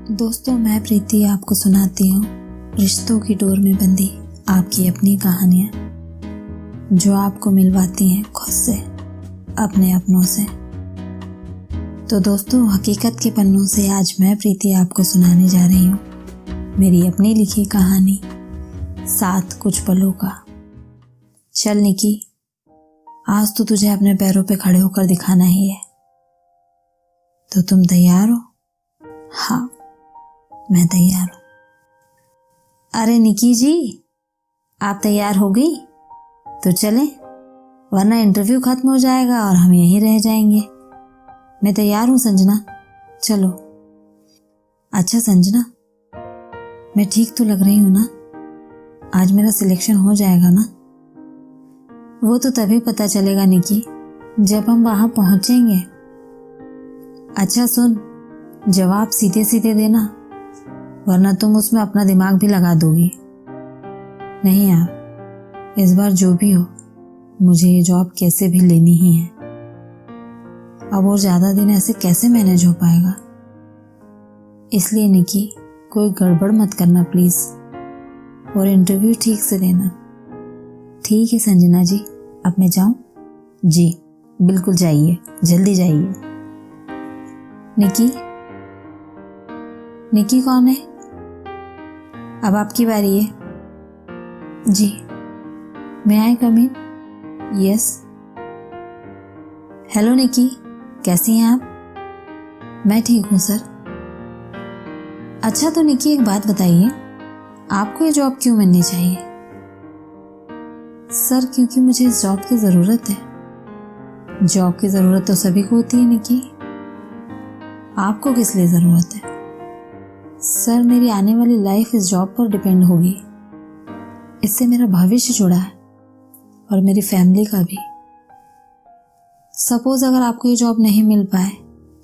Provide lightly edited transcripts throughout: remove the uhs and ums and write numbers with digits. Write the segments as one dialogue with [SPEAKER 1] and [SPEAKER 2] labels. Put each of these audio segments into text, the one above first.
[SPEAKER 1] दोस्तों, मैं प्रीति आपको सुनाती हूँ रिश्तों की डोर में बंधी आपकी अपनी कहानियाँ, जो आपको मिलवाती हैं खुद से, अपने अपनों से। तो दोस्तों, हकीकत के पन्नों से आज मैं प्रीति आपको सुनाने जा रही हूँ मेरी अपनी लिखी कहानी, साथ कुछ पलों का। चल निकी, आज तो तुझे अपने पैरों पे खड़े होकर दिखाना ही है। तो तुम तैयार हो? हाँ, मैं तैयार हूँ। अरे निकी जी, आप तैयार हो गई? तो चलें, वरना इंटरव्यू खत्म हो जाएगा और हम यहीं रह जाएंगे। मैं तैयार हूँ संजना, चलो। अच्छा संजना, मैं ठीक तो लग रही हूँ ना? आज मेरा सिलेक्शन हो जाएगा ना? वो तो तभी पता चलेगा निकी, जब हम वहां पहुंचेंगे। अच्छा सुन, जवाब सीधे सीधे देना, वरना तुम उसमें अपना दिमाग भी लगा दोगी। नहीं यार, इस बार जो भी हो, मुझे ये जॉब कैसे भी लेनी ही है। अब और ज्यादा दिन ऐसे कैसे मैनेज हो पाएगा? इसलिए निकी, कोई गड़बड़ मत करना प्लीज, और इंटरव्यू ठीक से देना। ठीक है संजना जी, अब मैं जाऊं? जी बिल्कुल, जाइए, जल्दी जाइए। निकी, निकी कौन है? अब आपकी बारी है। जी, मैं आई कम इन? यस। हेलो निकी, कैसी हैं आप? मैं ठीक हूँ सर। अच्छा तो निकी, एक बात बताइए, आपको ये जॉब क्यों मिलनी चाहिए? सर, क्योंकि मुझे इस जॉब की ज़रूरत है। जॉब की ज़रूरत तो सभी को होती है निकी, आपको किस लिए ज़रूरत है? सर, मेरी आने वाली लाइफ इस जॉब पर डिपेंड होगी। इससे मेरा भविष्य जुड़ा है और मेरी फैमिली का भी। सपोज अगर आपको ये जॉब नहीं मिल पाए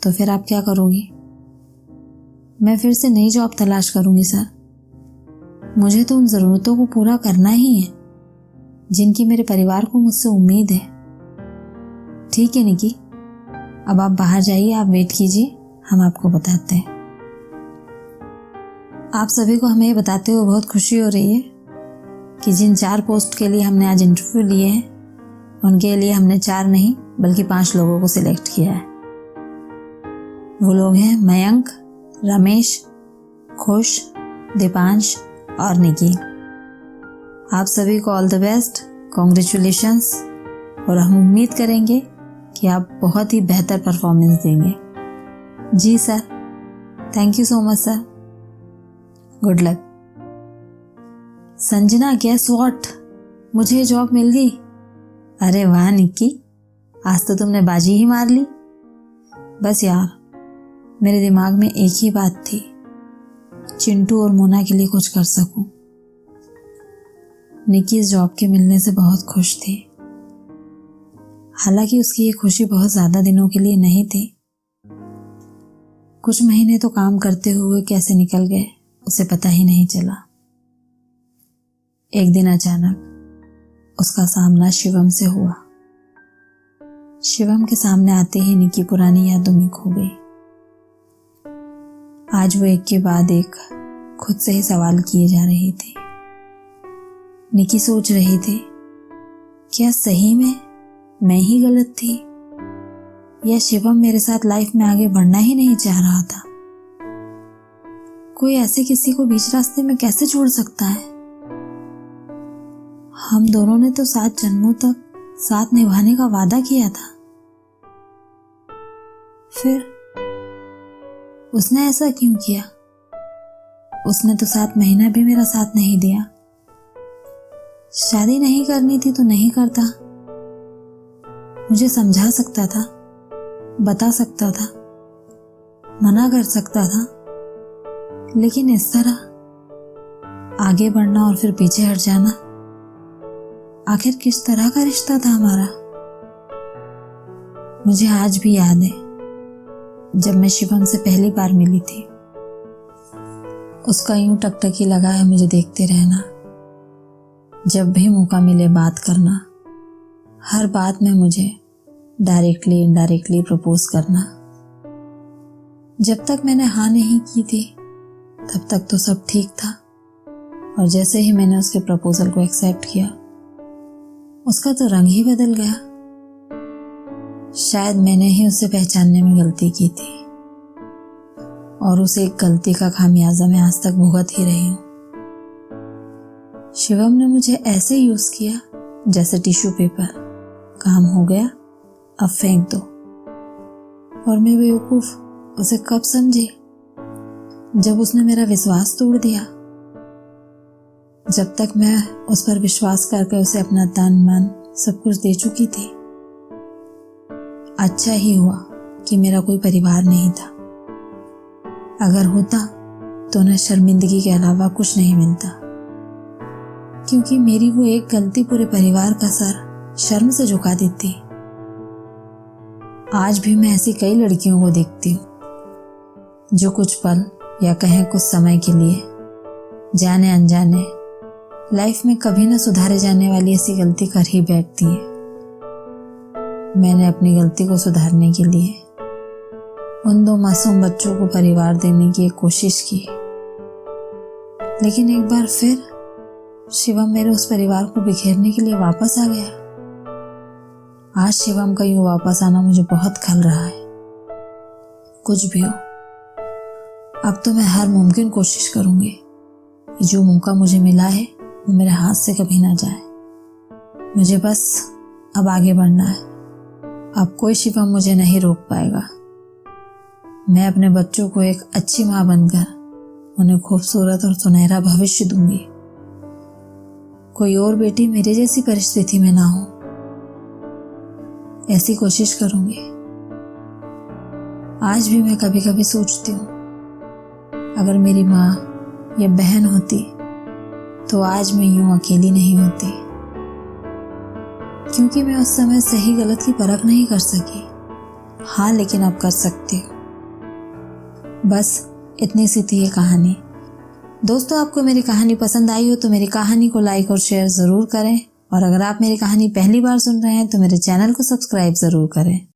[SPEAKER 1] तो फिर आप क्या करोगी? मैं फिर से नई जॉब तलाश करूंगी सर। मुझे तो उन ज़रूरतों को पूरा करना ही है जिनकी मेरे परिवार को मुझसे उम्मीद है। ठीक है निकी, अब आप बाहर जाइए, आप वेट कीजिए, हम आपको बताते हैं। आप सभी को हमें ये बताते हुए बहुत खुशी हो रही है कि जिन 4 पोस्ट के लिए हमने आज इंटरव्यू लिए हैं, उनके लिए हमने 4 नहीं बल्कि 5 लोगों को सिलेक्ट किया है। वो लोग हैं मयंक, रमेश, खुश, दीपांश और निकी। आप सभी को ऑल द बेस्ट, कॉन्ग्रेचुलेशंस, और हम उम्मीद करेंगे कि आप बहुत ही बेहतर परफॉर्मेंस देंगे। जी sir, thank you so much sir, good luck. Sanjana, guess what, मुझे ये जॉब मिल गई। अरे वाह निक्की, आज तो तुमने बाजी ही मार ली। बस यार, मेरे दिमाग में एक ही बात थी, चिंटू और मोना के लिए कुछ कर सकूं। निक्की इस जॉब के मिलने से बहुत खुश थी। हालांकि उसकी ये खुशी बहुत ज़्यादा दिनों के लिए नहीं थी। कुछ महीने तो काम करते हुए कैसे निकल गए उसे पता ही नहीं चला। एक दिन अचानक उसका सामना शिवम से हुआ। शिवम के सामने आते ही निकी पुरानी यादों में खो गई। आज वो एक के बाद एक खुद से ही सवाल किए जा रहे थे। निकी सोच रही थी, क्या सही में मैं ही गलत थी, या शिवम मेरे साथ लाइफ में आगे बढ़ना ही नहीं चाह रहा था? कोई ऐसे किसी को बीच रास्ते में कैसे छोड़ सकता है? हम दोनों ने तो 7 जन्मों तक साथ निभाने का वादा किया था। फिर उसने ऐसा क्यों किया? उसने तो 7 महीना भी मेरा साथ नहीं दिया। शादी नहीं करनी थी तो नहीं करता, मुझे समझा सकता था, बता सकता था, मना कर सकता था, लेकिन इस तरह आगे बढ़ना और फिर पीछे हट जाना, आखिर किस तरह का रिश्ता था हमारा? मुझे आज भी याद है जब मैं शिवम से पहली बार मिली थी। उसका यूं टकटकी लगा है मुझे देखते रहना, जब भी मौका मिले बात करना, हर बात में मुझे डायरेक्टली इनडायरेक्टली प्रपोज करना। जब तक मैंने हाँ नहीं की थी तब तक तो सब ठीक था, और जैसे ही मैंने उसके प्रपोजल को एक्सेप्ट किया, उसका तो रंग ही बदल गया। शायद मैंने ही उसे पहचानने में गलती की थी, और उस एक गलती का खामियाजा मैं आज तक भुगत ही रही हूँ। शिवम ने मुझे ऐसे यूज किया जैसे टिश्यू पेपर। काम हो गया, अब फेंक दो। और मैं बेवकूफ उसे कब समझी, जब उसने मेरा विश्वास तोड़ दिया। जब तक मैं उस पर विश्वास करके उसे अपना तन मन सब कुछ दे चुकी थी। अच्छा ही हुआ कि मेरा कोई परिवार नहीं था। अगर होता तो उन्हें शर्मिंदगी के अलावा कुछ नहीं मिलता, क्योंकि मेरी वो एक गलती पूरे परिवार का सर शर्म से झुका देती। आज भी मैं ऐसी कई लड़कियों को देखती हूँ जो कुछ पल या कहें कुछ समय के लिए जाने अनजाने लाइफ में कभी न सुधारे जाने वाली ऐसी गलती कर ही बैठती हैं। मैंने अपनी गलती को सुधारने के लिए उन 2 मासूम बच्चों को परिवार देने की एक कोशिश की, लेकिन एक बार फिर शिवम मेरे उस परिवार को बिखेरने के लिए वापस आ गया। आज शिवम का यूं वापस आना मुझे बहुत खल रहा है। कुछ भी हो, अब तो मैं हर मुमकिन कोशिश करूंगी कि जो मौका मुझे मिला है वो मेरे हाथ से कभी ना जाए। मुझे बस अब आगे बढ़ना है। अब कोई शिवम मुझे नहीं रोक पाएगा। मैं अपने बच्चों को एक अच्छी माँ बनकर उन्हें खूबसूरत और सुनहरा भविष्य दूंगी। कोई और बेटी मेरे जैसी परिस्थिति में ना हो, ऐसी कोशिश करूंगी। आज भी मैं कभी कभी सोचती हूँ, अगर मेरी माँ या बहन होती तो आज मैं यूं अकेली नहीं होती, क्योंकि मैं उस समय सही गलत की परख नहीं कर सकी। हाँ, लेकिन अब कर सकती हूँ। बस इतनी सी थी ये कहानी। दोस्तों, आपको मेरी कहानी पसंद आई हो तो मेरी कहानी को लाइक और शेयर ज़रूर करें, और अगर आप मेरी कहानी पहली बार सुन रहे हैं तो मेरे चैनल को सब्सक्राइब ज़रूर करें।